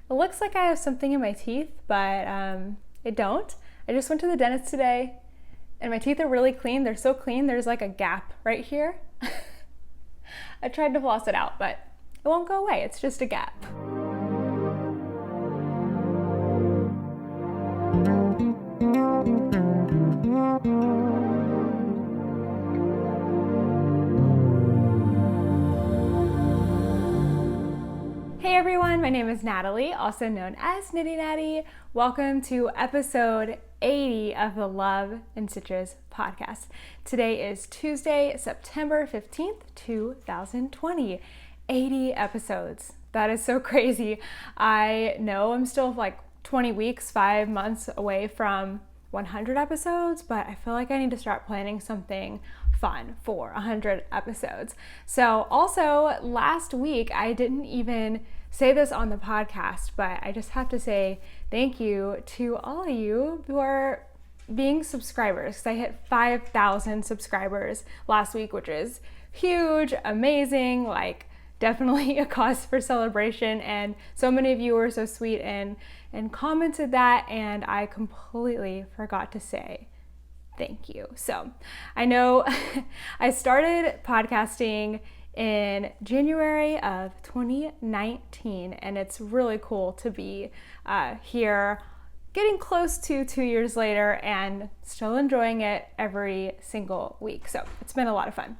It looks like I have something in my teeth, but I don't. I just went to the dentist today and my teeth are really clean. They're so clean, there's like a gap right here. I tried to floss it out, but it won't go away. It's just a gap. Hey everyone, my name is Natalie, also known as Knitty Natty. Welcome to episode 80 of the Love and Stitches podcast. Today is Tuesday, September 15th, 2020. 80 episodes. That is so crazy. I know I'm still like 20 weeks, 5 months away from 100 episodes, but I feel like I need to start planning something fun for 100 episodes. So also last week, I didn't even say this on the podcast, but I just have to say thank you to all of you who are being subscribers, because I hit 5,000 subscribers last week, which is huge, amazing, like definitely a cause for celebration. And so many of you were so sweet and commented that, and I completely forgot to say thank you. So I know I started podcasting in January of 2019, and it's really cool to be here getting close to 2 years later and still enjoying it every single week. So it's been a lot of fun.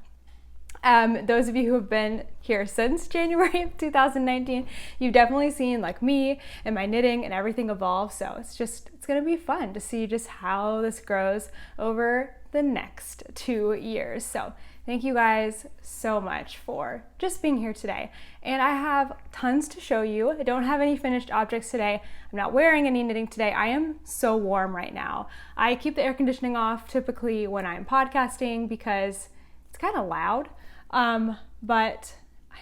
Those of you who have been here since January of 2019, you've definitely seen like me and my knitting and everything evolve. So it's going to be fun to see just how this grows over the next 2 years. So thank you guys so much for just being here today. And I have tons to show you. I don't have any finished objects today. I'm not wearing any knitting today. I am so warm right now. I keep the air conditioning off typically when I'm podcasting because it's kind of loud. But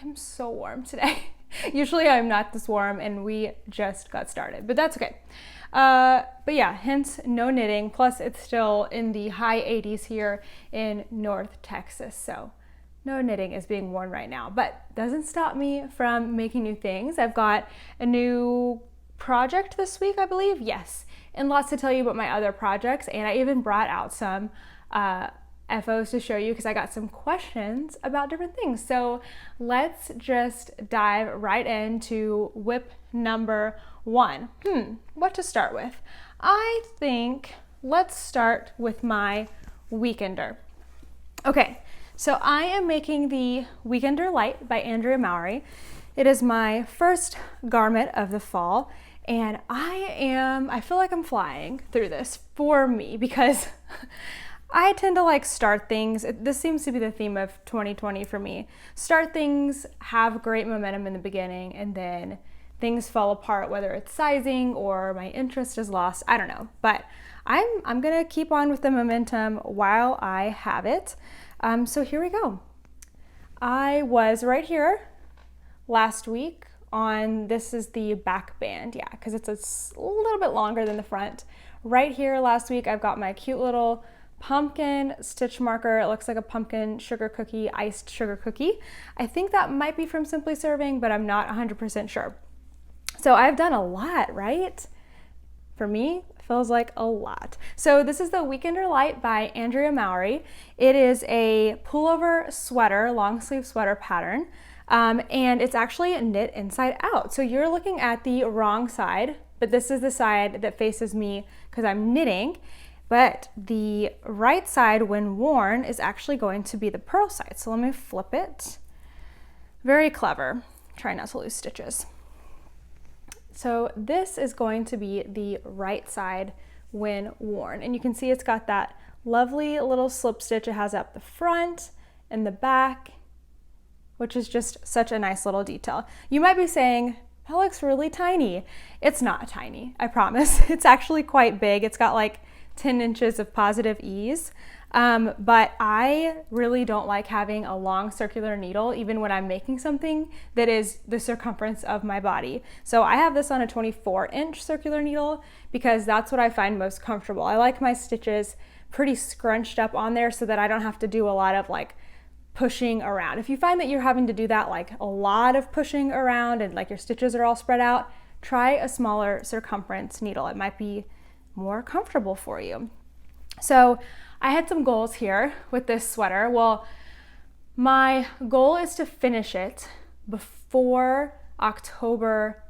I'm so warm today. Usually I'm not this warm and we just got started, but that's okay. But yeah, hence no knitting. Plus it's still in the high 80s here in North Texas. So no knitting is being worn right now, but doesn't stop me from making new things. I've got a new project this week, I believe. Yes. And lots to tell you about my other projects. And I even brought out some, FOs to show you because I got some questions about different things. So let's just dive right into whip number 1. What to start with? I think let's start with my weekender. Okay, so I am making the Weekender Light by Andrea Mowry. It is my first garment of the fall, and I feel like I'm flying through this for me because I tend to like start things. This seems to be the theme of 2020 for me. Start things, have great momentum in the beginning, and then things fall apart, whether it's sizing or my interest is lost. I don't know, but I'm gonna keep on with the momentum while I have it. So here we go. I was right here last week on, this is the back band, yeah, because it's a little bit longer than the front. Right here last week, I've got my cute little pumpkin stitch marker. It looks like a pumpkin sugar cookie, iced sugar cookie. I think that might be from Simply Serving, but I'm not 100% sure. So I've done a lot, right? For me, it feels like a lot. So this is the Weekender Light by Andrea Mowry. It is a pullover sweater, long sleeve sweater pattern, and it's actually knit inside out. So you're looking at the wrong side, but this is the side that faces me because I'm knitting. But the right side when worn is actually going to be the purl side. So let me flip it. Very clever. Try not to lose stitches. So this is going to be the right side when worn. And you can see it's got that lovely little slip stitch it has up the front and the back, which is just such a nice little detail. You might be saying, that looks really tiny. It's not tiny, I promise. It's actually quite big. It's got like 10 inches of positive ease, but I really don't like having a long circular needle even when I'm making something that is the circumference of my body. So I have this on a 24-inch circular needle because that's what I find most comfortable. I like my stitches pretty scrunched up on there so that I don't have to do a lot of like pushing around. If you find that you're having to do that, like a lot of pushing around and like your stitches are all spread out, try a smaller circumference needle. It might be more comfortable for you. So I had some goals here with this sweater. Well, my goal is to finish it before October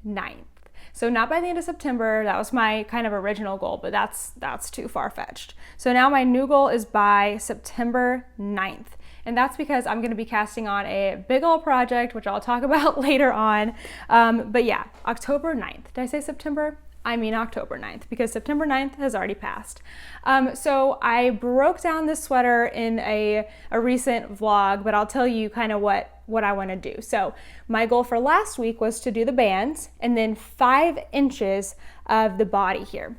9th. So not by the end of September. That was my kind of original goal, but that's too far-fetched. So now my new goal is by September 9th. And that's because I'm gonna be casting on a big old project, which I'll talk about later on. But yeah, October 9th. Did I say September? I mean October 9th, because September 9th has already passed. So I broke down this sweater in a recent vlog, but I'll tell you kind of what I want to do. So my goal for last week was to do the bands and then 5 inches of the body here.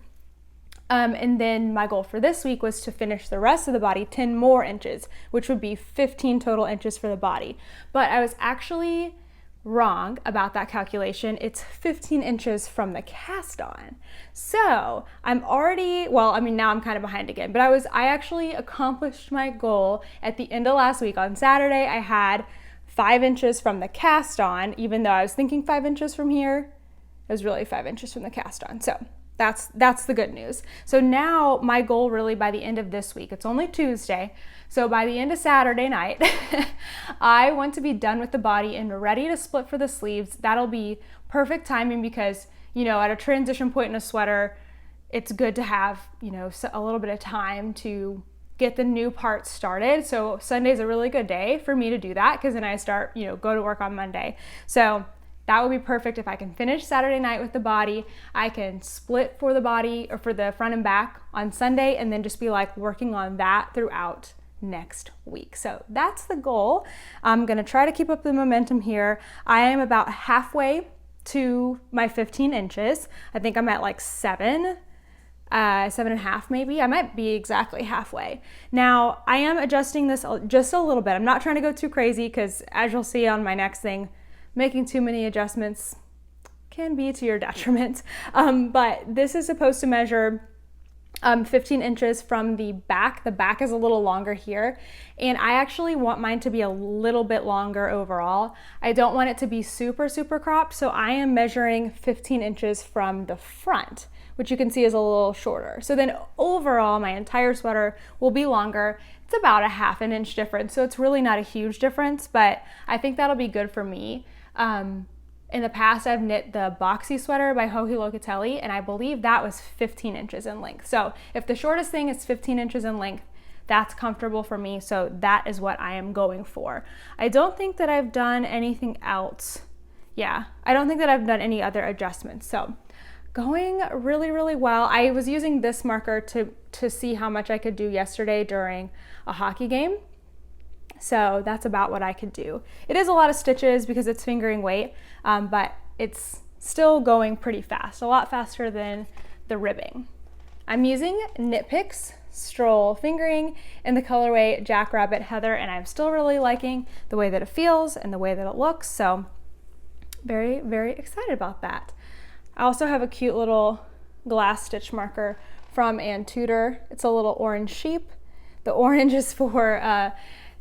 And then my goal for this week was to finish the rest of the body 10 more inches, which would be 15 total inches for the body. But I was actually wrong about that calculation. It's 15 inches from the cast on. So I'm already, well, I mean, now I'm kind of behind again, but I actually accomplished my goal at the end of last week. On Saturday, I had 5 inches from the cast on, even though I was thinking 5 inches from here. It was really 5 inches from the cast on. So that's the good news. So now my goal really by the end of this week, it's only Tuesday, so by the end of Saturday night, I want to be done with the body and ready to split for the sleeves. That'll be perfect timing because, you know, at a transition point in a sweater, it's good to have, you know, a little bit of time to get the new part started. So Sunday's a really good day for me to do that because then I start, you know, go to work on Monday. So that would be perfect if I can finish Saturday night with the body. I can split for the body or for the front and back on Sunday and then just be like working on that throughout next week. So that's the goal. I'm gonna try to keep up the momentum here. I am about halfway to my 15 inches. I think I'm at like 7 and a half maybe. I might be exactly halfway. Now I am adjusting this just a little bit. I'm not trying to go too crazy because as you'll see on my next thing, making too many adjustments can be to your detriment. But this is supposed to measure 15 inches from the back. The back is a little longer here, and I actually want mine to be a little bit longer overall. I don't want it to be super cropped, so I am measuring 15 inches from the front, which you can see is a little shorter. So then overall, my entire sweater will be longer. It's about a ½ an inch difference, so it's really not a huge difference, but I think that'll be good for me. In the past, I've knit the boxy sweater by Joji Locatelli, and I believe that was 15 inches in length. So if the shortest thing is 15 inches in length, that's comfortable for me, so that is what I am going for. I don't think that I've done anything else. Yeah, I don't think that I've done any other adjustments, so going really well. I was using this marker to see how much I could do yesterday during a hockey game. So that's about what I could do. It is a lot of stitches because it's fingering weight, but it's still going pretty fast, a lot faster than the ribbing. I'm using Knit Picks Stroll Fingering in the colorway Jackrabbit Heather, and I'm still really liking the way that it feels and the way that it looks, so very excited about that. I also have a cute little glass stitch marker from Ann Tudor. It's a little orange sheep. The orange is for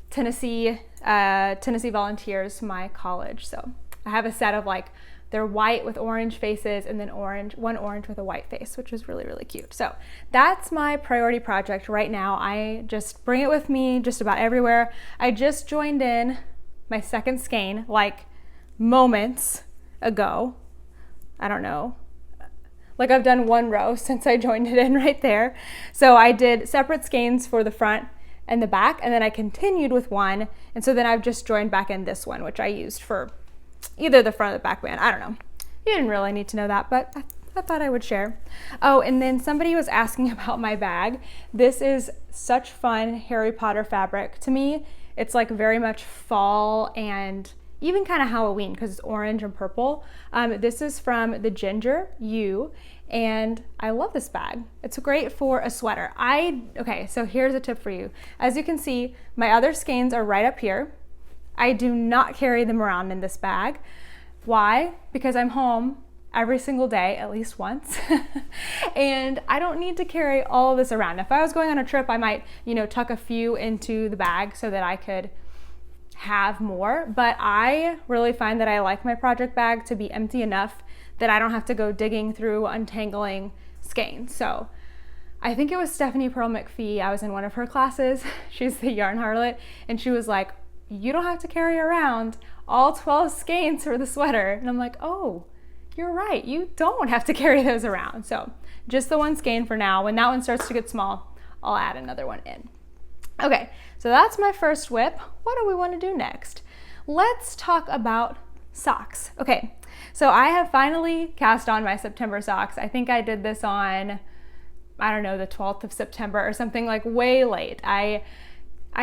Tennessee Volunteers, my college. So I have a set of like, they're white with orange faces and then one orange with a white face, which is really cute. So that's my priority project right now. I just bring it with me just about everywhere. I just joined in my second skein like moments ago. I don't know. Like I've done 1 row since I joined it in right there. So I did separate skeins for the front and the back, and then I continued with one, and so then I've just joined back in this one, which I used for either the front or the back band. I don't know. You didn't really need to know that, but I thought I would share. Oh, and then somebody was asking about my bag. This is such fun Harry Potter fabric. To me, it's like very much fall and even kind of Halloween because it's orange and purple. This is from the Ginger U, and I love this bag. It's great for a sweater. Okay, so here's a tip for you. As you can see, my other skeins are right up here. I do not carry them around in this bag. Why? Because I'm home every single day, at least once. And I don't need to carry all of this around. If I was going on a trip, I might, tuck a few into the bag so that I could have more, but I really find that I like my project bag to be empty enough that I don't have to go digging through untangling skeins. So I think it was Stephanie Pearl McPhee. I was in one of her classes. She's the yarn harlot, and she was like, you don't have to carry around all 12 skeins for the sweater. And I'm like, oh, you're right. You don't have to carry those around. So just the one skein for now. When that one starts to get small, I'll add another one in. Okay, so that's my first whip. What do we want to do next? Let's talk about socks. Okay, so I have finally cast on my September socks. I think I did this on, I don't know, the 12th of September or something, like way late. I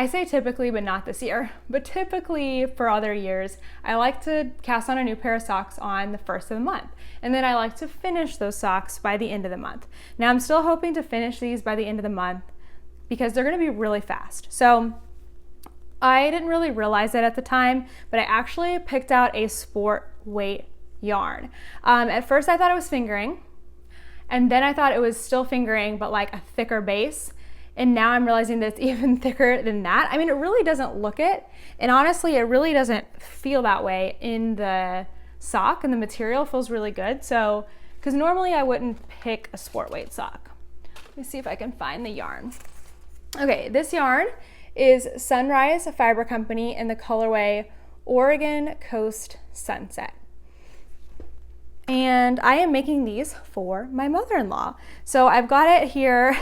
say typically, but not this year. But typically for other years, I like to cast on a new pair of socks on the first of the month. And then I like to finish those socks by the end of the month. Now I'm still hoping to finish these by the end of the month because they're gonna be really fast. So I didn't really realize it at the time, but I actually picked out a sport weight yarn. At first I thought it was fingering, and then I thought it was still fingering, but like a thicker base. And now I'm realizing that it's even thicker than that. I mean, it really doesn't look it. And honestly, it really doesn't feel that way in the sock, and the material feels really good. So, because normally I wouldn't pick a sport weight sock. Let me see if I can find the yarn. Okay, this yarn is Sunrise Fiber Company in the colorway Oregon Coast Sunset. And I am making these for my mother-in-law. So I've got it here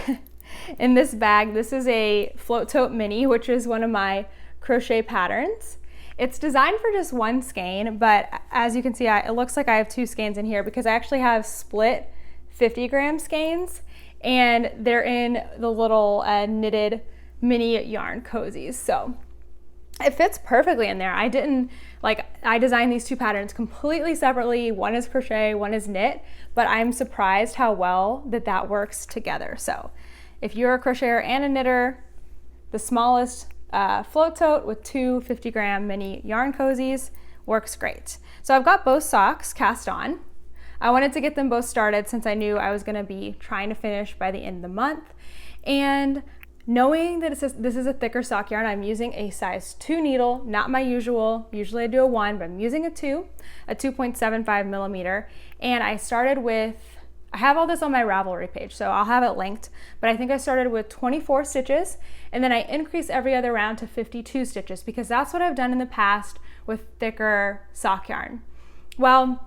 in this bag. This is a float tote mini, which is one of my crochet patterns. It's designed for just one skein, but as you can see, it looks like I have two skeins in here because I actually have split 50-gram skeins, and they're in the little knitted mini yarn cozies. So it fits perfectly in there. I designed these two patterns completely separately. One is crochet, one is knit, but I'm surprised how well that works together. So if you're a crocheter and a knitter, the smallest float tote with two 50-gram mini yarn cozies works great. So I've got both socks cast on. I wanted to get them both started since I knew I was gonna be trying to finish by the end of the month. And knowing that this is a thicker sock yarn, I'm using a size 2 needle, not my usual. Usually I do a 1, but I'm using a 2.75 millimeter. And I started with, I have all this on my Ravelry page, so I'll have it linked, but I think I started with 24 stitches, and then I increase every other round to 52 stitches because that's what I've done in the past with thicker sock yarn. Well,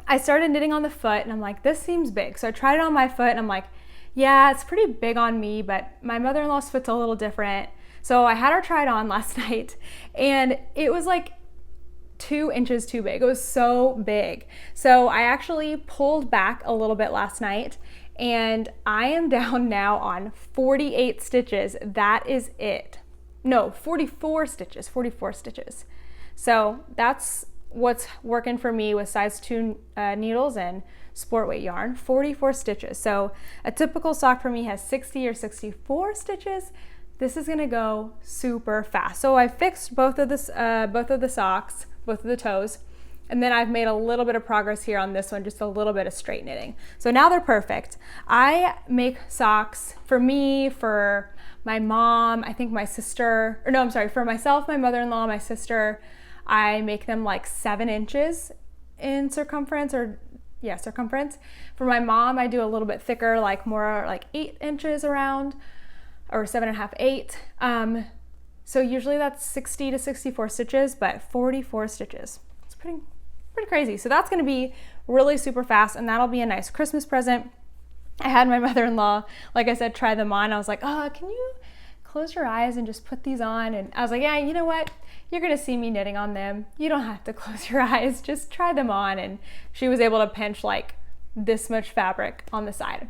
I started knitting on the foot and I'm like, this seems big. So I tried it on my foot and I'm like, yeah, it's pretty big on me, but my mother-in-law's foot's a little different. So I had her try it on last night and it was like 2 inches too big. It was so big. So I actually pulled back a little bit last night and I am down now on 48 stitches. That is it. No, 44 stitches. So that's what's working for me with size 2 needles and sport weight yarn, 44 stitches. So a typical sock for me has 60 or 64 stitches. This is gonna go super fast. So I fixed both of the socks, both of the toes, and then I've made a little bit of progress here on this one, just a little bit of straight knitting. So now they're perfect. I make socks for me, for my mom, I think my sister, or no, I'm sorry, for myself, my mother-in-law, my sister. I make them like 7 inches in circumference, circumference. For my mom, I do a little bit thicker, like more like 8 inches around, or 7.5, 8. So usually that's 60 to 64 stitches, but 44 stitches. It's pretty crazy. So that's gonna be really super fast, and that'll be a nice Christmas present. I had my mother-in-law, like I said, try them on. I was like, oh, can you close your eyes and just put these on? And I was like, yeah, you know what? You're gonna see me knitting on them. You don't have to close your eyes, just try them on. And she was able to pinch like this much fabric on the side.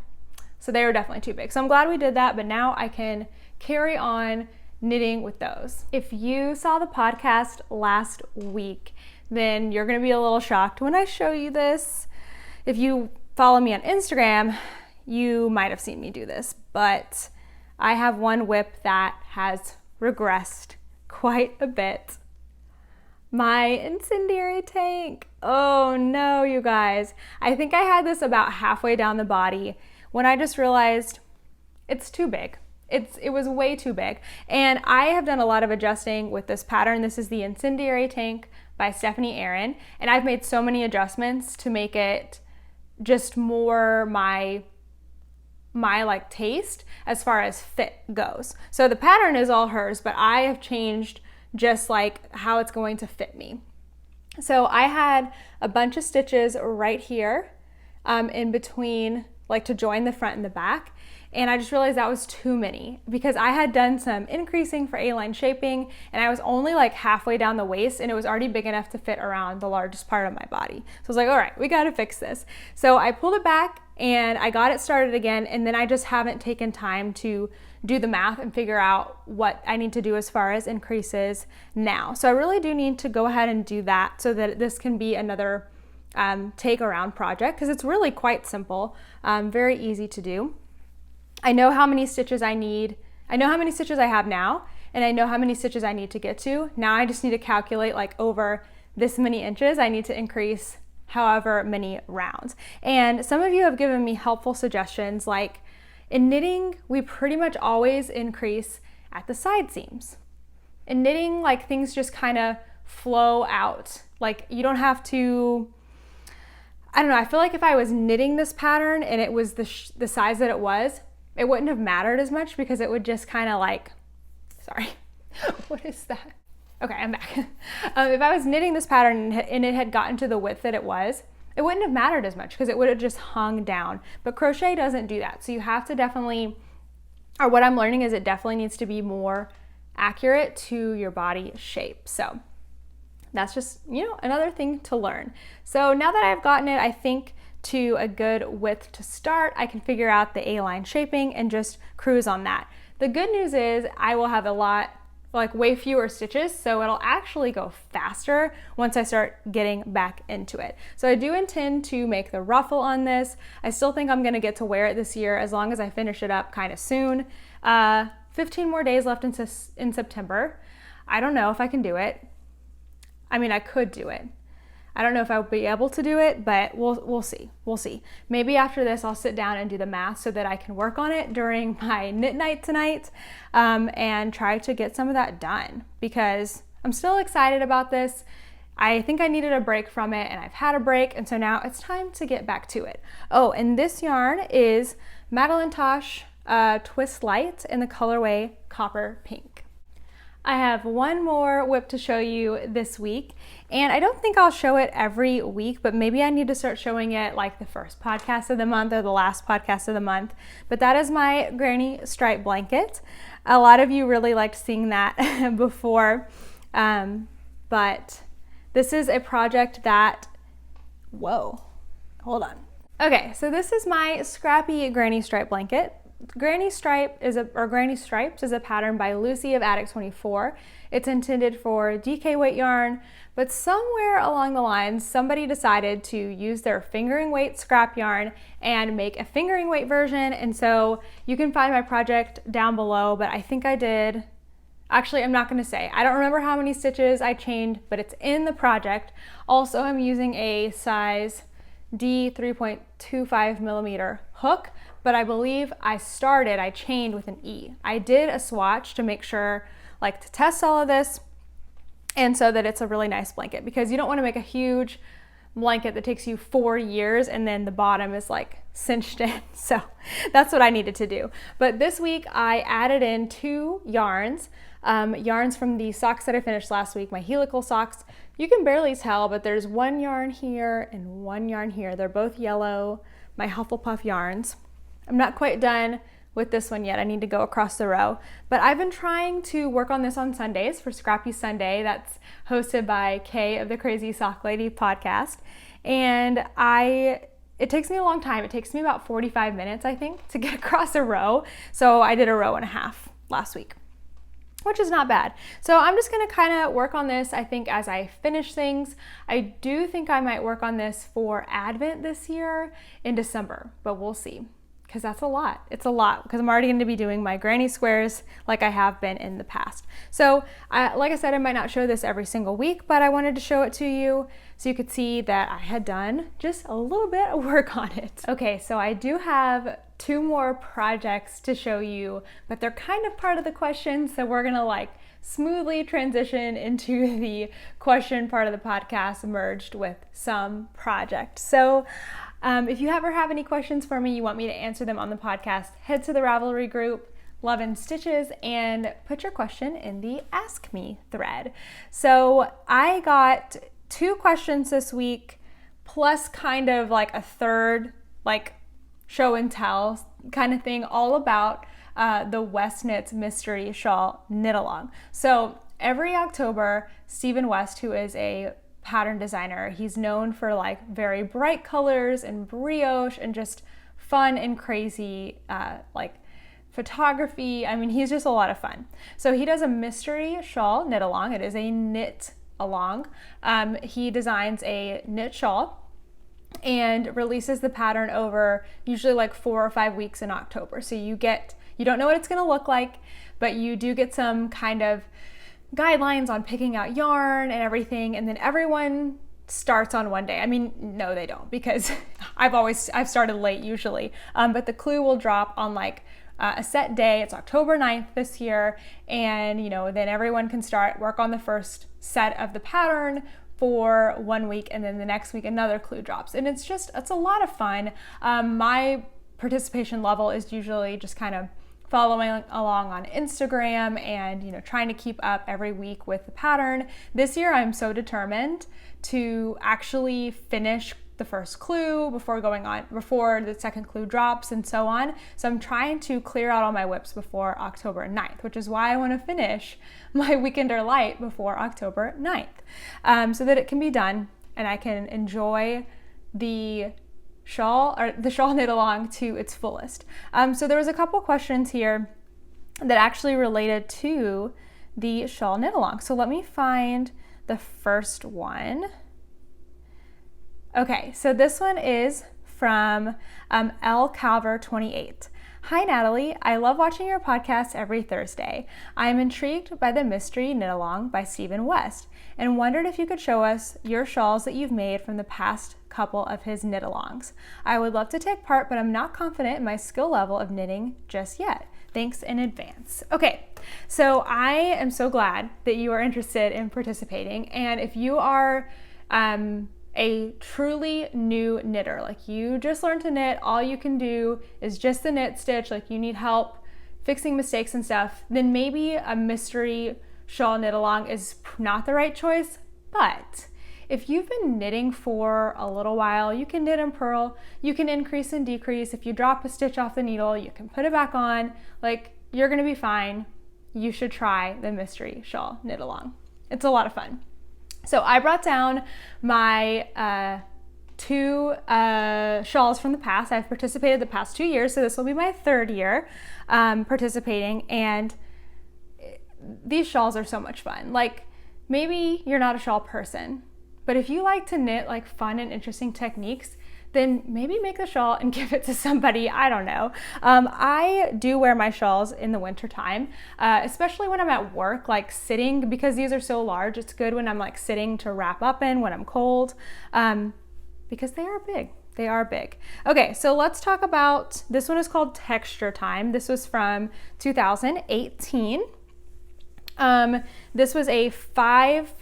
So they were definitely too big. So I'm glad we did that, but now I can carry on knitting with those. If you saw the podcast last week, then you're gonna be a little shocked when I show you this. If you follow me on Instagram, you might have seen me do this, but I have one whip that has regressed quite a bit. My Incendiary tank. Oh no, you guys. I think I had this about halfway down the body when I just realized it's too big. it was way too big. And I have done a lot of adjusting with this pattern. This is the Incendiary tank by Stephanie Aaron. And I've made so many adjustments to make it just more my like taste as far as fit goes. So the pattern is all hers, but I have changed just like how it's going to fit me. So I had a bunch of stitches right here in between, like to join the front and the back. And I just realized that was too many because I had done some increasing for A-line shaping and I was only like halfway down the waist and it was already big enough to fit around the largest part of my body. So I was like, all right, we got to fix this. So I pulled it back and I got it started again, and then I just haven't taken time to do the math and figure out what I need to do as far as increases now. So I really do need to go ahead and do that so that this can be another take around project, because it's really quite simple, very easy to do. I know how many stitches I need. I know how many stitches I have now, and I know how many stitches I need to get to. Now I just need to calculate like over this many inches I need to increase however many rounds. And some of you have given me helpful suggestions, like in knitting, we pretty much always increase at the side seams. In knitting, like things just kind of flow out. Like you don't have to, I don't know, I feel like if I was knitting this pattern and it was the size that it was, it wouldn't have mattered as much because it would just kind of like, sorry, what is that? Okay, I'm back. If I was knitting this pattern and it had gotten to the width that it was, it wouldn't have mattered as much because it would have just hung down. But crochet doesn't do that. So you have to definitely, or what I'm learning is it definitely needs to be more accurate to your body shape. So that's just, another thing to learn. So now that I've gotten it, I think, to a good width to start, I can figure out the A-line shaping and just cruise on that. The good news is I will have way fewer stitches, so it'll actually go faster once I start getting back into it. So I do intend to make the ruffle on this. I still think I'm gonna get to wear it this year as long as I finish it up kind of soon. 15 more days left in September. I don't know if I can do it. I mean, I could do it. I don't know if I'll be able to do it, but we'll see. We'll see. Maybe after this, I'll sit down and do the math so that I can work on it during my knit night tonight and try to get some of that done because I'm still excited about this. I think I needed a break from it and I've had a break, and so now it's time to get back to it. Oh, and this yarn is Madeline Tosh Twist Light in the colorway Copper Pink. I have one more whip to show you this week, and I don't think I'll show it every week, but maybe I need to start showing it like the first podcast of the month or the last podcast of the month. But that is my granny stripe blanket. A lot of you really liked seeing that before, but this is a project that, whoa, hold on. Okay, so this is my scrappy granny stripe blanket. Granny Stripes is a pattern by Lucy of Attic 24. It's intended for DK weight yarn, but somewhere along the lines, somebody decided to use their fingering weight scrap yarn and make a fingering weight version. And so you can find my project down below, but I think I did, actually, I'm not gonna say. I don't remember how many stitches I chained, but it's in the project. Also, I'm using a size D 3.25 millimeter hook, but I believe I chained with an E. I did a swatch to make sure, like to test all of this, and so that it's a really nice blanket, because you don't want to make a huge blanket that takes you 4 years and then the bottom is like cinched in. So that's what I needed to do. But this week I added in 2 yarns, yarns from the socks that I finished last week, my helical socks. You can barely tell, but there's 1 yarn here and 1 yarn here. They're both yellow, my Hufflepuff yarns. I'm not quite done with this one yet. I need to go across the row, but I've been trying to work on this on Sundays for Scrappy Sunday. That's hosted by Kay of the Crazy Sock Lady podcast. And it takes me a long time. It takes me about 45 minutes, I think, to get across a row. So I did a row and a half last week, which is not bad. So I'm just gonna kind of work on this, I think, as I finish things. I do think I might work on this for Advent this year in December, but we'll see. because that's a lot. It's a lot because I'm already going to be doing my granny squares like I have been in the past. So like I said, I might not show this every single week, but I wanted to show it to you so you could see that I had done just a little bit of work on it. Okay, so I do have 2 more projects to show you, but they're kind of part of the question, so we're gonna like smoothly transition into the question part of the podcast merged with some project. So if you ever have any questions for me, you want me to answer them on the podcast, head to the Ravelry group, Love and Stitches, and put your question in the Ask Me thread. So I got 2 questions this week, plus kind of like a third, like show and tell kind of thing, all about the West Knits Mystery Shawl Knit Along. So every October, Stephen West, who is a pattern designer, he's known for like very bright colors and brioche and just fun and crazy like photography. I mean, he's just a lot of fun. So he does a mystery shawl knit along. It is a knit along. He designs a knit shawl and releases the pattern over usually like 4 or 5 weeks in October. So you don't know what it's going to look like, but you do get some kind of guidelines on picking out yarn and everything, and then everyone starts on one day. I mean, no, they don't, because I've started late usually, but the clue will drop on like a set day. It's October 9th this year, and then everyone can start work on the first set of the pattern for 1 week, and then the next week another clue drops, and it's a lot of fun. My participation level is usually just kind of following along on Instagram and trying to keep up every week with the pattern. This year I'm so determined to actually finish the first clue before the second clue drops and so on. So I'm trying to clear out all my whips before October 9th, which is why I want to finish my Weekender Light before October 9th, so that it can be done and I can enjoy the shawl knit along to its fullest. So there was a couple questions here that actually related to the shawl knit along. So let me find the first one. Okay, so this one is from L Calver 28. Hi Natalie, I love watching your podcast every Thursday. I am intrigued by the Mystery Knit Along by Stephen West and wondered if you could show us your shawls that you've made from the past couple of his knit alongs. I would love to take part, but I'm not confident in my skill level of knitting just yet. Thanks in advance. Okay, so I am so glad that you are interested in participating, and if you are a truly new knitter, like you just learned to knit, all you can do is just the knit stitch, like you need help fixing mistakes and stuff, then maybe a mystery shawl knit along is not the right choice. But if you've been knitting for a little while, you can knit and purl, you can increase and decrease. If you drop a stitch off the needle, you can put it back on, like you're gonna be fine. You should try the mystery shawl knit along. It's a lot of fun. So I brought down my 2 shawls from the past. I've participated the past 2 years, so this will be my 3rd year participating, and these shawls are so much fun. Like, maybe you're not a shawl person, but if you like to knit like fun and interesting techniques, then maybe make the shawl and give it to somebody. I don't know. I do wear my shawls in the winter time, especially when I'm at work, like sitting, because these are so large. It's good when I'm like sitting to wrap up in when I'm cold, because they are big. They are big. Okay, so let's talk about, this one is called Texture Time. This was from 2018. This was a 5,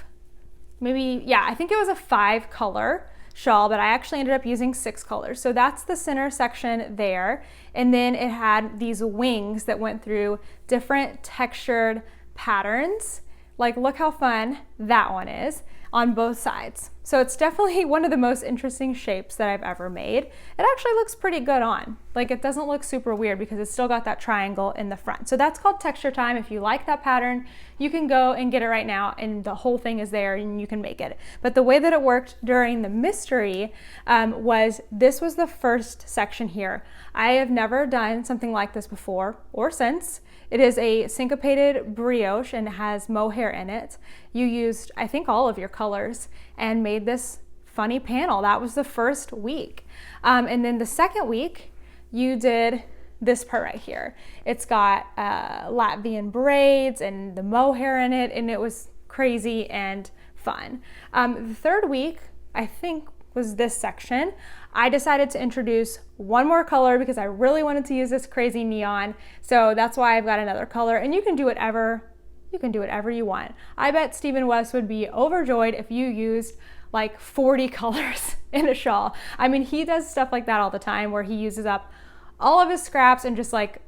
I think it was a 5 color shawl, but I actually ended up using 6 colors. So that's the center section there. And then it had these wings that went through different textured patterns. Like, look how fun that one is on both sides. So it's definitely one of the most interesting shapes that I've ever made. It actually looks pretty good on. Like, it doesn't look super weird because it's still got that triangle in the front. So that's called Texture Time. If you like that pattern, you can go and get it right now, and the whole thing is there and you can make it. But the way that it worked during the mystery was this was the first section here. I have never done something like this before or since. It is a syncopated brioche and it has mohair in it. You used, I think, all of your colors and made this funny panel. That was the first week. And then the second week, you did this part right here. It's got Latvian braids and the mohair in it, and it was crazy and fun. The third week, I think, was this section. I decided to introduce one more color because I really wanted to use this crazy neon. So that's why I've got another color, and you can do whatever you want. I bet Stephen West would be overjoyed if you used like 40 colors in a shawl. I mean, he does stuff like that all the time where he uses up all of his scraps and just like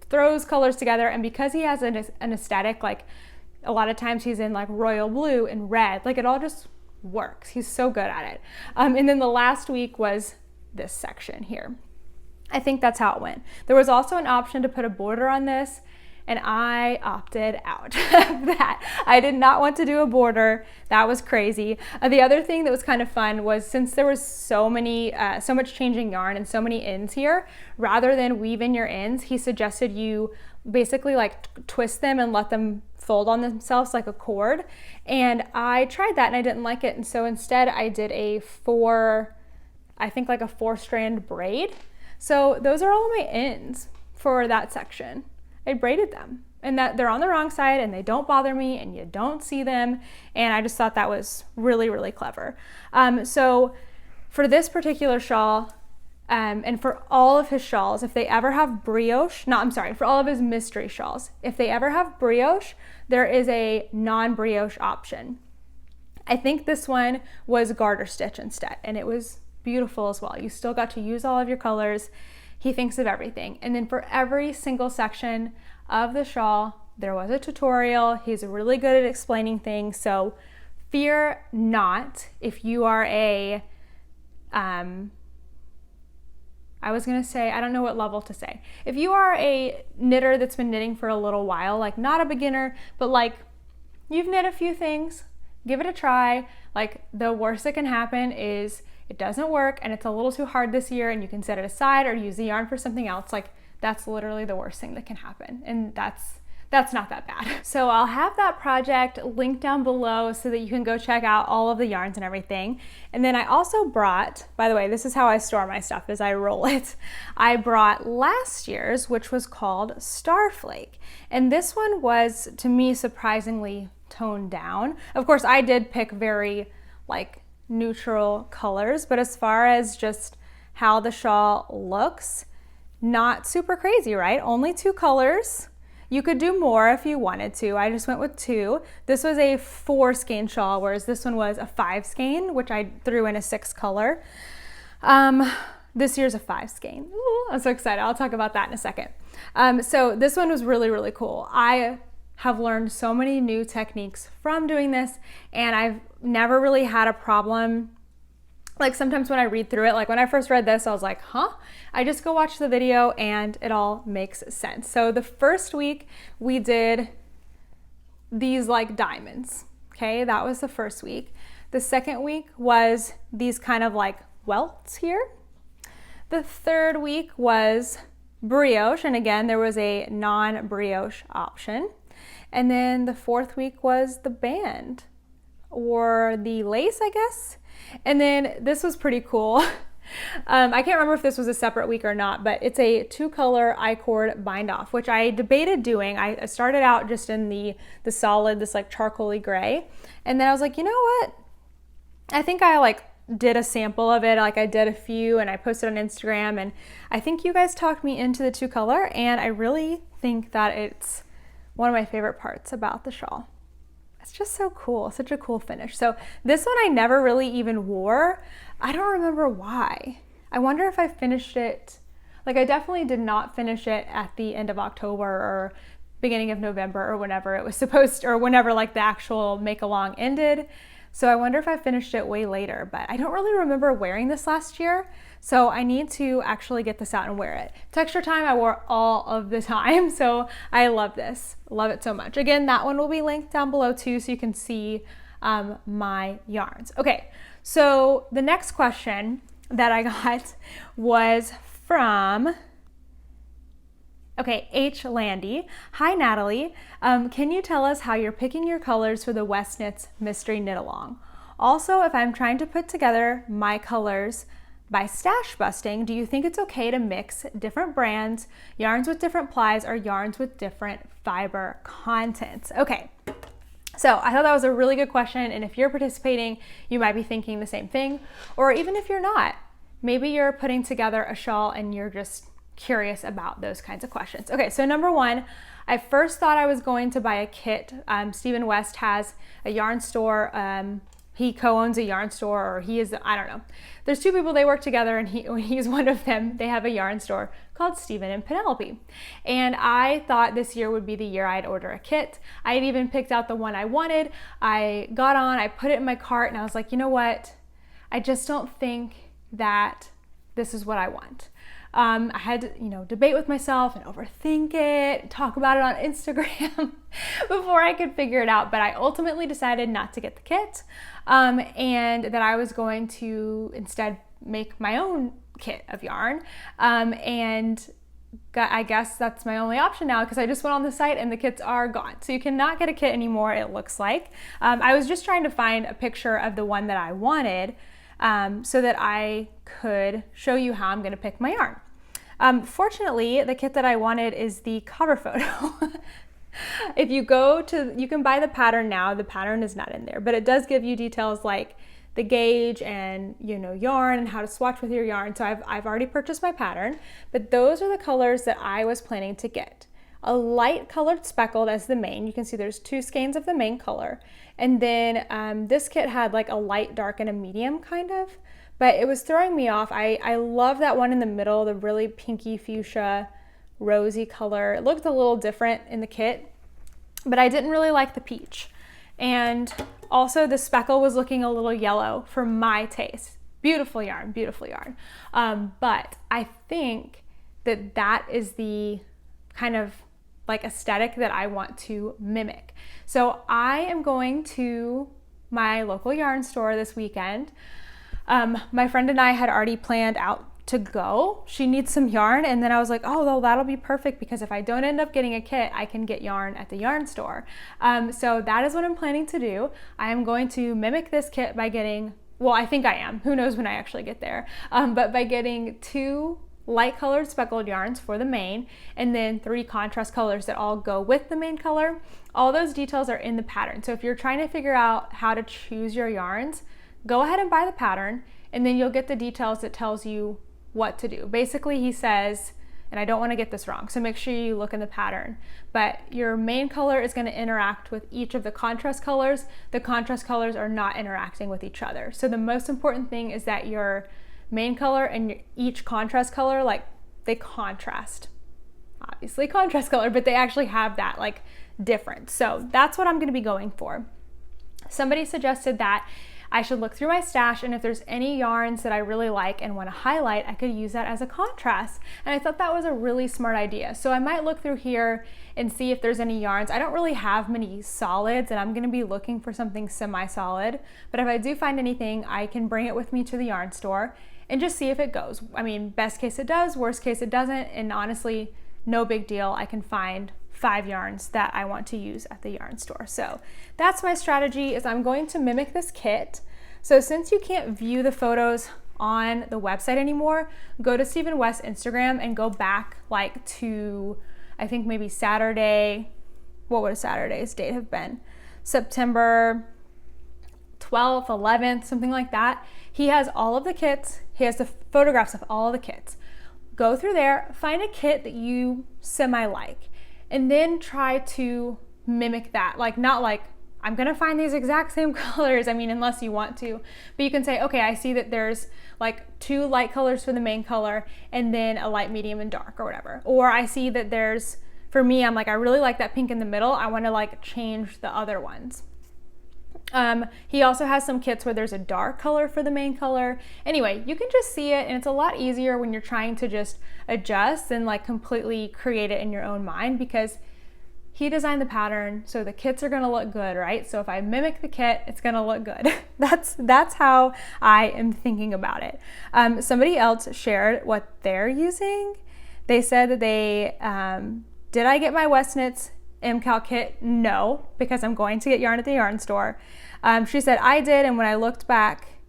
throws colors together. And because he has an aesthetic, like a lot of times he's in like royal blue and red, like it all just works. He's so good at it. And then the last week was this section here. I think that's how it went. There was also an option to put a border on this, and I opted out of that. I did not want to do a border. That was crazy. The other thing that was kind of fun was, since there was so much changing yarn and so many ends here, rather than weave in your ends, he suggested you basically like twist them and let them fold on themselves like a cord. And I tried that and I didn't like it. And so instead I did a 4-strand braid. So those are all my ends for that section. I braided them, and that they're on the wrong side and they don't bother me and you don't see them. And I just thought that was really, really clever. So for this particular shawl, and for all of his shawls, if they ever have brioche, for all of his mystery shawls, if they ever have brioche, there is a non-brioche option. I think this one was garter stitch instead, and it was beautiful as well. You still got to use all of your colors. He thinks of everything. And then for every single section of the shawl, there was a tutorial. He's really good at explaining things. So fear not if you are I don't know what level to say. If you are a knitter that's been knitting for a little while, like not a beginner, but like you've knit a few things, give it a try. Like the worst that can happen is it doesn't work and it's a little too hard this year and you can set it aside or use the yarn for something else. Like that's literally the worst thing that can happen. And that's not that bad. So I'll have that project linked down below so that you can go check out all of the yarns and everything. And then I also brought, by the way, this is how I store my stuff, is I roll it. I brought last year's, which was called Starflake. And this one was, to me, surprisingly toned down. Of course, I did pick very like neutral colors, but as far as just how the shawl looks, not super crazy, right? Only 2 colors. You could do more if you wanted to. I just went with 2. This was a 4 skein shawl, whereas this one was a 5 skein, which I threw in a 6 color. This year's a 5 skein. Ooh, I'm so excited. I'll talk about that in a second. So this one was really, really cool. I have learned so many new techniques from doing this, and I've never really had a problem. Like sometimes when I read through it, like when I first read this, I was like, huh? I just go watch the video and it all makes sense. So the first week we did these like diamonds, okay? That was the first week. The second week was these kind of like welts here. The third week was brioche, and again, there was a non-brioche option. And then the fourth week was the band, or the lace, I guess. And then this was pretty cool. I can't remember if this was a separate week or not, but it's a 2-color I-cord bind off, which I debated doing. I started out just in the solid, this like charcoaly gray. And then I was like, you know what? I think I like did a sample of it. Like I did a few and I posted on Instagram, and I think you guys talked me into the 2-color, and I really think that it's one of my favorite parts about the shawl. It's just so cool, such a cool finish. So this one I never really even wore. I don't remember why. I wonder if I finished it, like I definitely did not finish it at the end of October or beginning of November or whenever it was supposed to, or whenever like the actual make along ended. So I wonder if I finished it way later, but I don't really remember wearing this last year. So I need to actually get this out and wear it. Texture Time I wore all of the time, so I love this. Love it so much. Again, that one will be linked down below too, so you can see my yarns. Okay, so the next question that I got was from H. Landy. Hi, Natalie. Can you tell us how you're picking your colors for the West Knits Mystery Knit Along? Also, if I'm trying to put together my colors, by stash busting, do you think it's okay to mix different brands, yarns with different plies, or yarns with different fiber contents? Okay, so I thought that was a really good question, and if you're participating, you might be thinking the same thing, or even if you're not, maybe you're putting together a shawl and you're just curious about those kinds of questions. Okay, so number one, I first thought I was going to buy a kit. Stephen West has a yarn store. He co-owns a yarn store, or he is, I don't know. There's two people, they work together, and he's one of them. They have a yarn store called Stephen and Penelope. And I thought this year would be the year I'd order a kit. I had even picked out the one I wanted. I got on, I put it in my cart, and I was like, you know what? I just don't think that this is what I want. I had to, debate with myself and overthink it, talk about it on Instagram before I could figure it out. But I ultimately decided not to get the kit, and that I was going to instead make my own kit of yarn. And I guess that's my only option now, because I just went on the site and the kits are gone. So you cannot get a kit anymore, it looks like. I was just trying to find a picture of the one that I wanted, so that I could show you how I'm going to pick my yarn. Fortunately, the kit that I wanted is the cover photo. If you you can buy the pattern now. The pattern is not in there, but it does give you details like the gauge and yarn and how to swatch with your yarn. So I've already purchased my pattern, but those are the colors that I was planning to get. A light colored speckled as the main. You can see there's 2 skeins of the main color. And then this kit had like a light, dark, and a medium kind of, but it was throwing me off. I love that one in the middle, the really pinky fuchsia, rosy color. It looked a little different in the kit, but I didn't really like the peach. And also the speckle was looking a little yellow for my taste. Beautiful yarn, beautiful yarn. But I think that is the kind of like aesthetic that I want to mimic. So I am going to my local yarn store this weekend. My friend and I had already planned out to go. She needs some yarn, and then I was like, oh, well, that'll be perfect, because if I don't end up getting a kit, I can get yarn at the yarn store. So that is what I'm planning to do. I am going to mimic this kit by getting, well, I think I am. Who knows when I actually get there. But by getting 2 light colored speckled yarns for the main, and then 3 contrast colors that all go with the main color. All those details are in the pattern. So if you're trying to figure out how to choose your yarns, go ahead and buy the pattern, and then you'll get the details that tells you what to do. Basically, he says, and I don't want to get this wrong, so make sure you look in the pattern, but your main color is going to interact with each of the contrast colors. The contrast colors are not interacting with each other. So the most important thing is that your main color and each contrast color, like, they contrast. Obviously contrast color, but they actually have that like difference. So that's what I'm going to be going for. Somebody suggested that I should look through my stash, and if there's any yarns that I really like and want to highlight, I could use that as a contrast. And I thought that was a really smart idea. So I might look through here and see if there's any yarns. I don't really have many solids, and I'm going to be looking for something semi-solid. But if I do find anything, I can bring it with me to the yarn store and just see if it goes. I mean, best case it does, worst case it doesn't, and honestly, no big deal. I can find 5 yarns that I want to use at the yarn store. So that's my strategy, is I'm going to mimic this kit. So since you can't view the photos on the website anymore, go to Stephen West's Instagram and go back like to, I think maybe Saturday. What would a Saturday's date have been? September 12th, 11th, something like that. He has all of the kits. He has the photographs of all of the kits. Go through there, find a kit that you semi-like, and then try to mimic that. Like, not like, I'm gonna find these exact same colors, I mean, unless you want to, but you can say, okay, I see that there's like 2 light colors for the main color and then a light, medium, and dark, or whatever. Or I see that there's, for me, I'm like, I really like that pink in the middle, I wanna like change the other ones. He also has some kits where there's a dark color for the main color. Anyway, you can just see it, and it's a lot easier when you're trying to just adjust and like completely create it in your own mind, because he designed the pattern, so the kits are gonna look good, right? So if I mimic the kit, it's gonna look good. That's how I am thinking about it. Somebody else shared what they're using. They said that they, did I get my West Knits MCal kit? No, because I'm going to get yarn at the yarn store. She said I did, and when I looked back,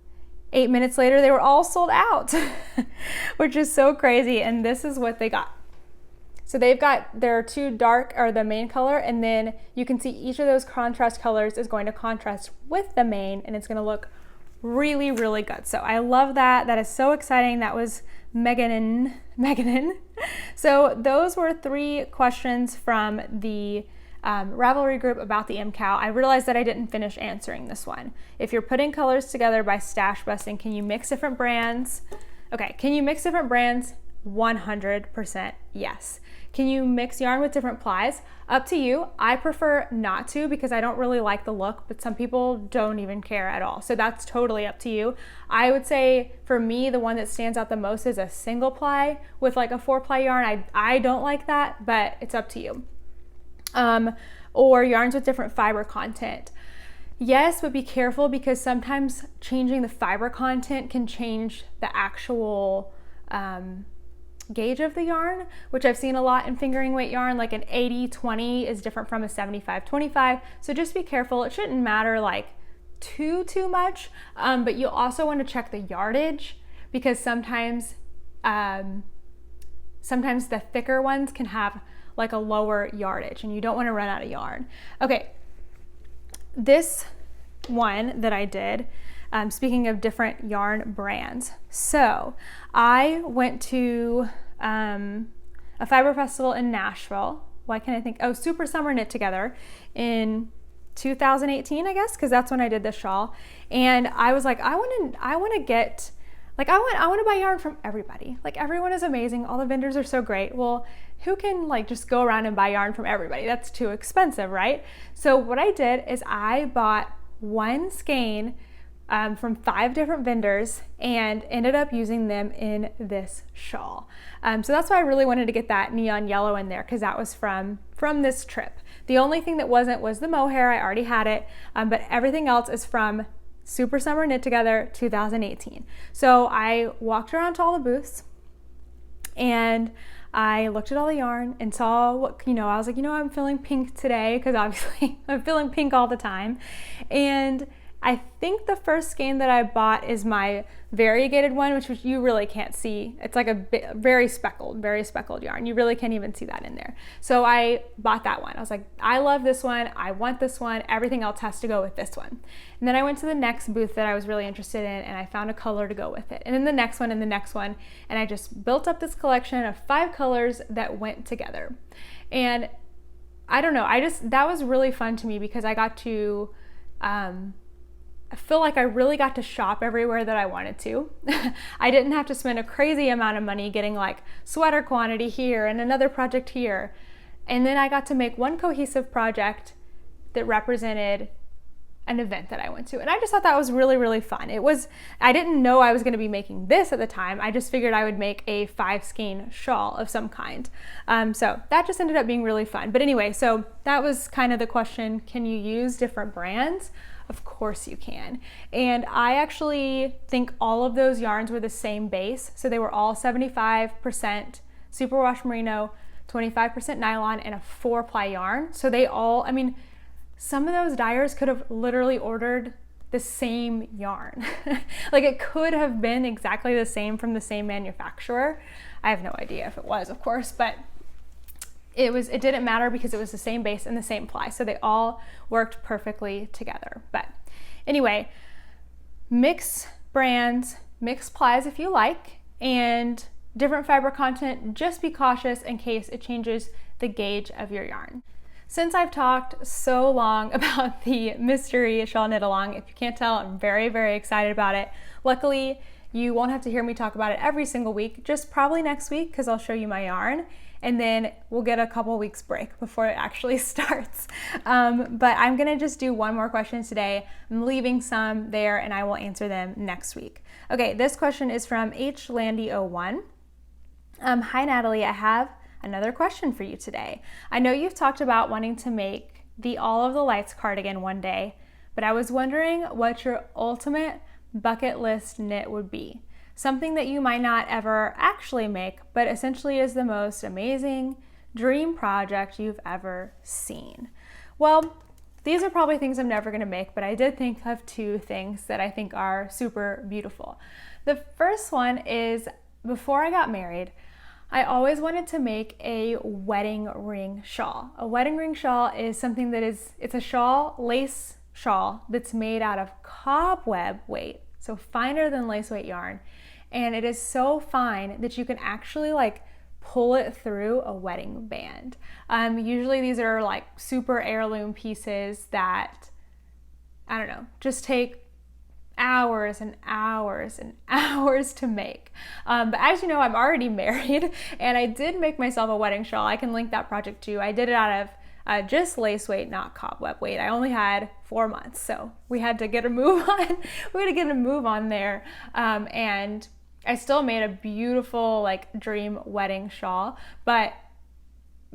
8 minutes later, they were all sold out, which is so crazy. And this is what they got. So they've got their two dark, or the main color, and then you can see each of those contrast colors is going to contrast with the main, and it's going to look really, really good. So I love that. That is so exciting. That was Meganin. So those were 3 questions from the Ravelry group about the MCAL. I realized that I didn't finish answering this one. If you're putting colors together by stash busting, can you mix different brands? Okay, can you mix different brands? 100% yes. Can you mix yarn with different plies? Up to you. I prefer not to because I don't really like the look, but some people don't even care at all. So that's totally up to you. I would say for me, the one that stands out the most is a single ply with like a 4-ply yarn. I don't like that, but it's up to you. Or yarns with different fiber content. Yes, but be careful because sometimes changing the fiber content can change the actual gauge of the yarn, which I've seen a lot in fingering weight yarn. Like an 80-20 is different from a 75-25. So just be careful. It shouldn't matter like too much, but you also want to check the yardage because sometimes the thicker ones can have like a lower yardage and you don't want to run out of yarn. Okay, this one that I did, speaking of different yarn brands. So I went to a fiber festival in Nashville. Why can't I think? Oh, Super Summer Knit Together in 2018, I guess, because that's when I did this shawl. And I was like, I want to get, like, I want to buy yarn from everybody. Like, everyone is amazing. All the vendors are so great. Well, who can like just go around and buy yarn from everybody? That's too expensive, right? So what I did is I bought one skein from 5 different vendors and ended up using them in this shawl. So that's why I really wanted to get that neon yellow in there because that was from this trip. The only thing that wasn't was the mohair. I already had it, but everything else is from Super Summer Knit Together 2018. So I walked around to all the booths and I looked at all the yarn and saw what, I was like, I'm feeling pink today because obviously I'm feeling pink all the time. And I think the first skein that I bought is my variegated one, which you really can't see. It's like a very speckled yarn. You really can't even see that in there. So I bought that one. I was like, I love this one. I want this one. Everything else has to go with this one. And then I went to the next booth that I was really interested in and I found a color to go with it. And then the next one and the next one. And I just built up this collection of 5 colors that went together. And I don't know, that was really fun to me because I got to, I feel like I really got to shop everywhere that I wanted to. I didn't have to spend a crazy amount of money getting like sweater quantity here and another project here. And then I got to make one cohesive project that represented an event that I went to. And I just thought that was really, really fun. I didn't know I was going to be making this at the time. I just figured I would make a 5 skein shawl of some kind. So that just ended up being really fun. But anyway, so that was kind of the question. Can you use different brands? Of course you can. And I actually think all of those yarns were the same base. So they were all 75% superwash merino, 25% nylon, and a 4-ply yarn. So they all, some of those dyers could have literally ordered the same yarn. Like it could have been exactly the same from the same manufacturer. I have no idea if it was, of course, but it didn't matter because it was the same base and the same ply. So they all worked perfectly together. But anyway, mix brands, mix plies if you like, and different fiber content. Just be cautious in case it changes the gauge of your yarn. Since I've talked so long about the mystery shawl knit along, if you can't tell, I'm very, very excited about it. Luckily, you won't have to hear me talk about it every single week, just probably next week because I'll show you my yarn. And then we'll get a couple weeks break before it actually starts. But I'm gonna just do one more question today. I'm leaving some there and I will answer them next week. Okay, this question is from HLandy01. Hi Natalie, I have another question for you today. I know you've talked about wanting to make the All of the Lights cardigan one day, but I was wondering what your ultimate bucket list knit would be. Something that you might not ever actually make, but essentially is the most amazing dream project you've ever seen. Well, these are probably things I'm never gonna make, but I did think of two things that I think are super beautiful. The first one is, before I got married, I always wanted to make a wedding ring shawl. A wedding ring shawl is something that it's a shawl, lace shawl, that's made out of cobweb weight, so finer than lace weight yarn. And it is so fine that you can actually like pull it through a wedding band. Usually these are like super heirloom pieces that, I don't know, just take hours and hours and hours to make. But as you know, I'm already married and I did make myself a wedding shawl. I can link that project too. I did it out of just lace weight, not cobweb weight. I only had 4 months, so we had to get a move on. We had to get a move on there. And I still made a beautiful like dream wedding shawl, but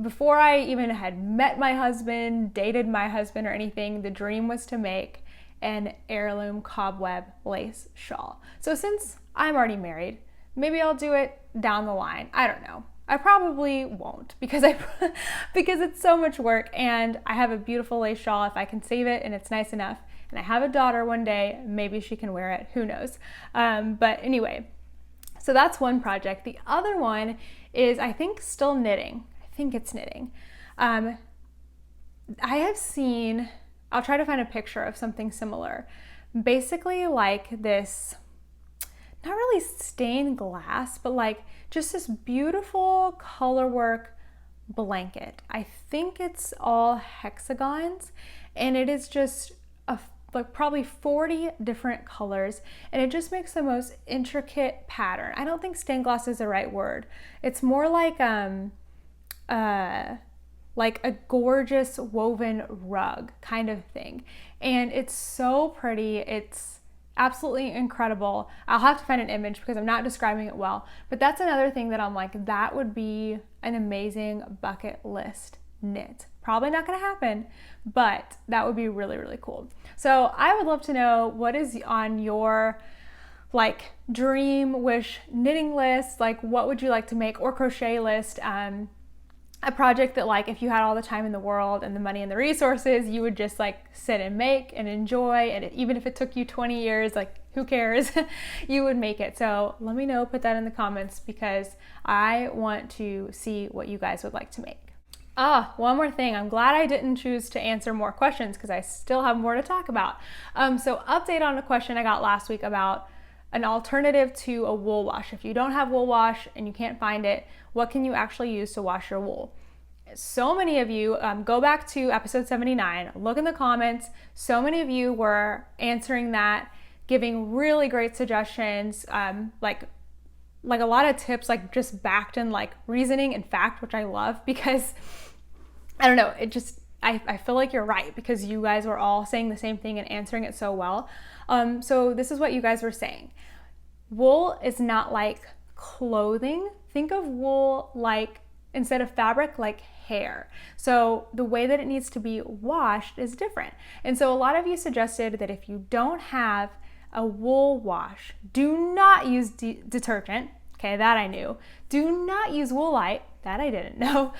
before I even had met my husband, dated my husband or anything, the dream was to make an heirloom cobweb lace shawl. So since I'm already married, maybe I'll do it down the line. I don't know. I probably won't because because it's so much work, and I have a beautiful lace shawl. If I can save it and it's nice enough, and I have a daughter one day, maybe she can wear it. Who knows? But anyway, so that's one project. The other one is, I think, still knitting. I think it's knitting. I have seen, I'll try to find a picture of something similar. Basically like this, not really stained glass, but like just this beautiful color work blanket. I think it's all hexagons, and it is just like probably 40 different colors, and it just makes the most intricate pattern. I don't think stained glass is the right word. It's more like a gorgeous woven rug kind of thing. And it's so pretty. It's absolutely incredible. I'll have to find an image because I'm not describing it well, but that's another thing that I'm like, that would be an amazing bucket list knit. Probably not gonna happen, but that would be really, really cool. So I would love to know what is on your like dream wish knitting list. Like, what would you like to make, or crochet list? A project that, like, if you had all the time in the world and the money and the resources, you would just like sit and make and enjoy, and even if it took you 20 years, like, who cares? You would make it. So let me know, put that in the comments, because I want to see what you guys would like to make. One more thing. I'm glad I didn't choose to answer more questions because I still have more to talk about. So update on a question I got last week about an alternative to a wool wash. If you don't have wool wash and you can't find it, what can you actually use to wash your wool? So many of you, go back to episode 79, look in the comments. So many of you were answering that, giving really great suggestions, like a lot of tips, like just backed in like reasoning and fact, which I love, because I don't know, it just, I feel like you're right, because you guys were all saying the same thing and answering it so well. So this is what you guys were saying. Wool is not like clothing. Think of wool like, instead of fabric, like hair. So the way that it needs to be washed is different. And so a lot of you suggested that if you don't have a wool wash, do not use detergent. Okay, that I knew. Do not use Woolite. That I didn't know.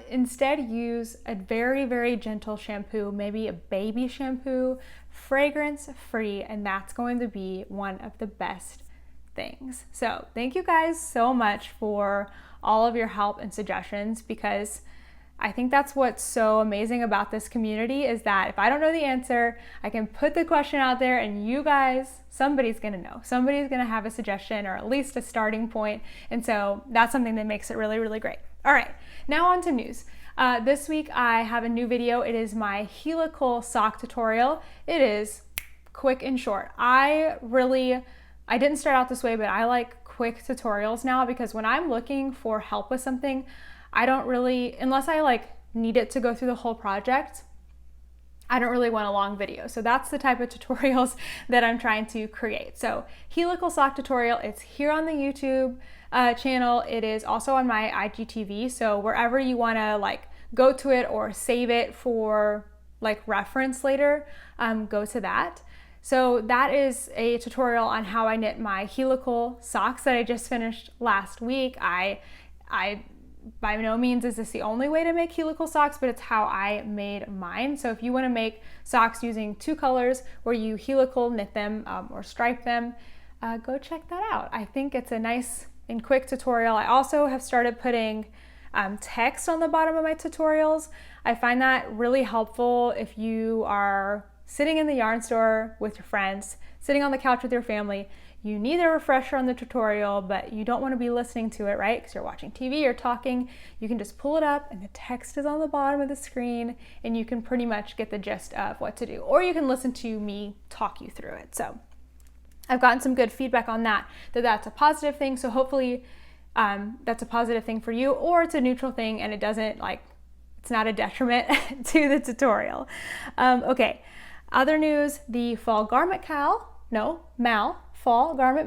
Instead, use a very, very gentle shampoo, maybe a baby shampoo, fragrance free, and that's going to be one of the best things. So thank you guys so much for all of your help and suggestions, because I think that's what's so amazing about this community, is that if I don't know the answer, I can put the question out there and you guys, somebody's gonna know. Somebody's gonna have a suggestion, or at least a starting point. And so that's something that makes it really, really great. All right, now on to news. This week I have a new video. It is my helical sock tutorial. It is quick and short. I didn't start out this way, but I like quick tutorials now, because when I'm looking for help with something, I don't really, unless I like need it to go through the whole project, I don't really want a long video. So that's the type of tutorials that I'm trying to create. So helical sock tutorial, it's here on the YouTube channel. It is also on my IGTV. So wherever you want to like go to it or save it for like reference later, go to that. So that is a tutorial on how I knit my helical socks that I just finished last week. I by no means is this the only way to make helical socks, but it's how I made mine. So if you want to make socks using 2 colors where you helical knit them or stripe them, go check that out. I think it's a nice and quick tutorial. I also have started putting text on the bottom of my tutorials. I find that really helpful if you are sitting in the yarn store with your friends, sitting on the couch with your family. You need a refresher on the tutorial, but you don't want to be listening to it, right? Because you're watching TV or talking. You can just pull it up and the text is on the bottom of the screen and you can pretty much get the gist of what to do. Or you can listen to me talk you through it. So I've gotten some good feedback on that that's a positive thing. So hopefully that's a positive thing for you, or it's a neutral thing and it doesn't it's not a detriment to the tutorial. Okay, other news, the Fall Garment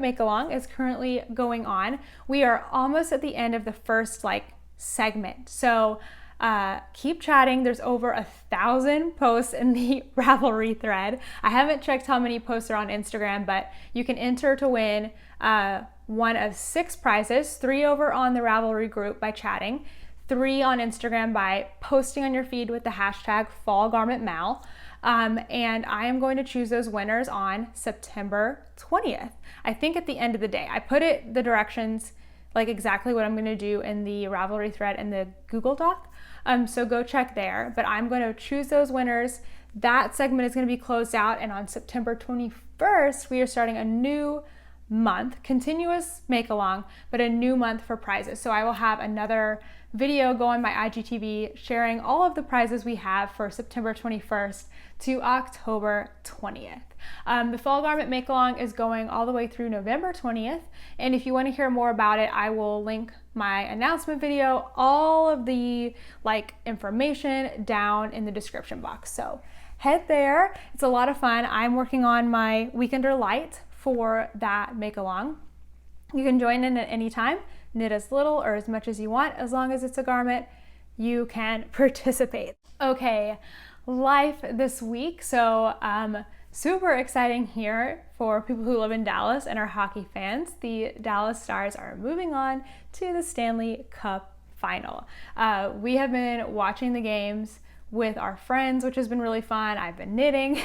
Make-Along is currently going on. We are almost at the end of the first segment. So keep chatting. There's over 1,000 posts in the Ravelry thread. I haven't checked how many posts are on Instagram, but you can enter to win one of 6 prizes, 3 over on the Ravelry group by chatting, 3 on Instagram by posting on your feed with the hashtag FALLGARMENTMAL. And I am going to choose those winners on September 20th. I think at the end of the day. I put the directions, exactly what I'm going to do in the Ravelry thread and the Google Doc. So go check there. But I'm going to choose those winners. That segment is going to be closed out. And on September 21st, we are starting a new month, continuous make-along, but a new month for prizes. So I will have another video go on my IGTV sharing all of the prizes we have for September 21st to October 20th. The Fall Garment Make-Along is going all the way through November 20th. And if you want to hear more about it, I will link my announcement video, all of the information down in the description box. So head there. It's a lot of fun. I'm working on my Weekender Light for that make-along. You can join in at any time, knit as little or as much as you want, as long as it's a garment, you can participate. Okay, life this week. So super exciting here for people who live in Dallas and are hockey fans. The Dallas Stars are moving on to the Stanley Cup final. We have been watching the games with our friends, which has been really fun. I've been knitting.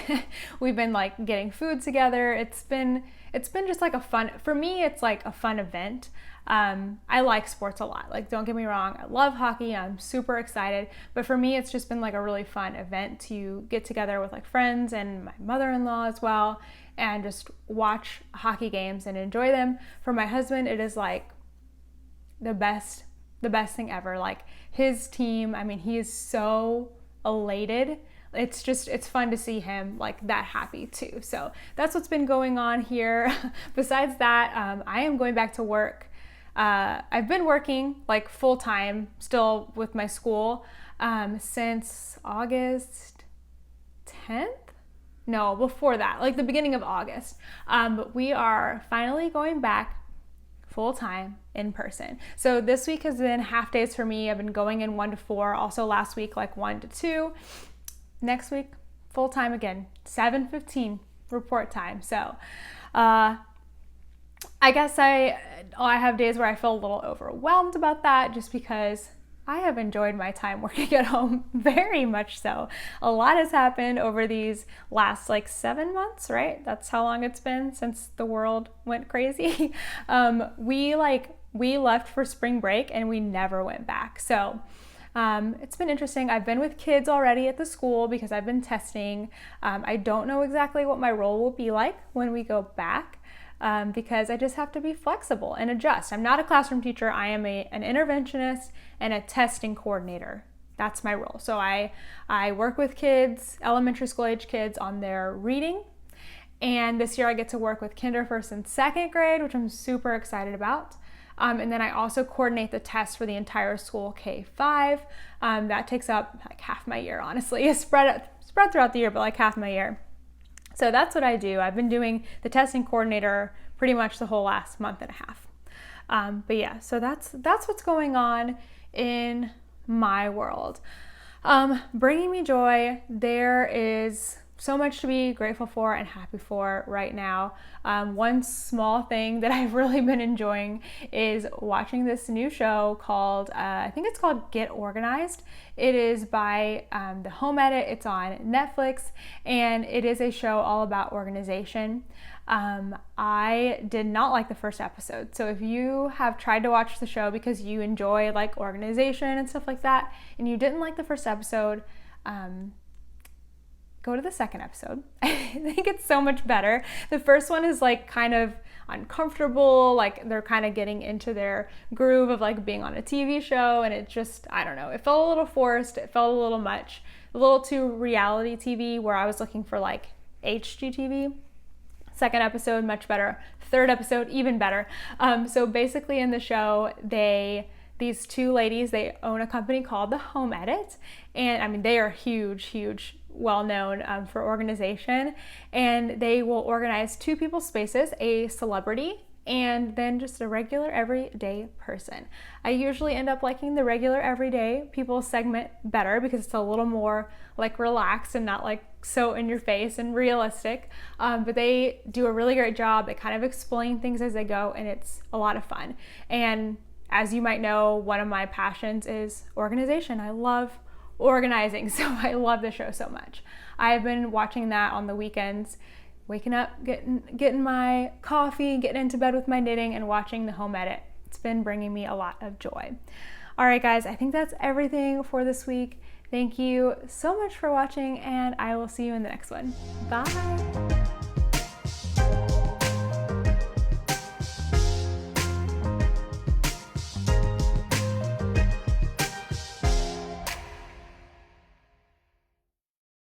We've been getting food together. It's been just a fun, for me, it's a fun event. I like sports a lot. Don't get me wrong. I love hockey. I'm super excited. But for me, it's just been a really fun event to get together with friends and my mother-in-law as well, and just watch hockey games and enjoy them. For my husband, it is the best thing ever. His team, he is so elated. It's fun to see him that happy too. So that's what's been going on here. Besides that, I am going back to work. I've been working full-time still with my school since August 10th? No, before that, the beginning of August. But we are finally going back full-time in person. So this week has been half days for me. I've been going in 1 to 4. Also last week 1 to 2. Next week full-time again, 7:15 report time. So I guess I have days where I feel a little overwhelmed about that, just because I have enjoyed my time working at home, very much so. A lot has happened over these last 7 months, right? That's how long it's been since the world went crazy. We left for spring break and we never went back. So it's been interesting. I've been with kids already at the school because I've been testing. I don't know exactly what my role will be like when we go back. Because I just have to be flexible and adjust. I'm not a classroom teacher. I am an interventionist and a testing coordinator. That's my role. So I work with kids, elementary school age kids, on their reading. And this year I get to work with kinder, first and second grade, which I'm super excited about. And then I also coordinate the tests for the entire school, K-5. That takes up half my year, honestly. It's spread throughout the year, but half my year. So that's what I do. I've been doing the testing coordinator pretty much the whole last month and a half. But yeah, so that's what's going on in my world. Bringing me joy, there is so much to be grateful for and happy for right now. One small thing that I've really been enjoying is watching this new show called, I think it's called Get Organized. It is by The Home Edit. It's on Netflix, and it is a show all about organization. I did not like the first episode. So if you have tried to watch the show because you enjoy like organization and stuff like that, and you didn't like the first episode, go to the second episode. I think it's so much better. The first one is like kind of uncomfortable, like they're kind of getting into their groove of like being on a TV show, and it just, I don't know, it felt a little forced, it felt a little much, a little too reality TV, where I was looking for like HGTV. Second episode, much better. Third episode, even better. So basically in the show, these two ladies, they own a company called The Home Edit, and I mean, they are huge, well-known for organization, and they will organize two people's spaces, a celebrity and then just a regular everyday person. I usually end up liking the regular everyday people segment better because it's a little more like relaxed and not like so in your face and realistic, but they do a really great job. They kind of explain things as they go, and it's a lot of fun. And as you might know, one of my passions is organization. I love organizing, so I love the show so much. I've been watching that on the weekends, waking up, getting my coffee, getting into bed with my knitting, and watching The Home Edit. It's been bringing me a lot of joy. All right, guys, I think that's everything for this week. Thank you so much for watching, and I will see you in the next one. Bye.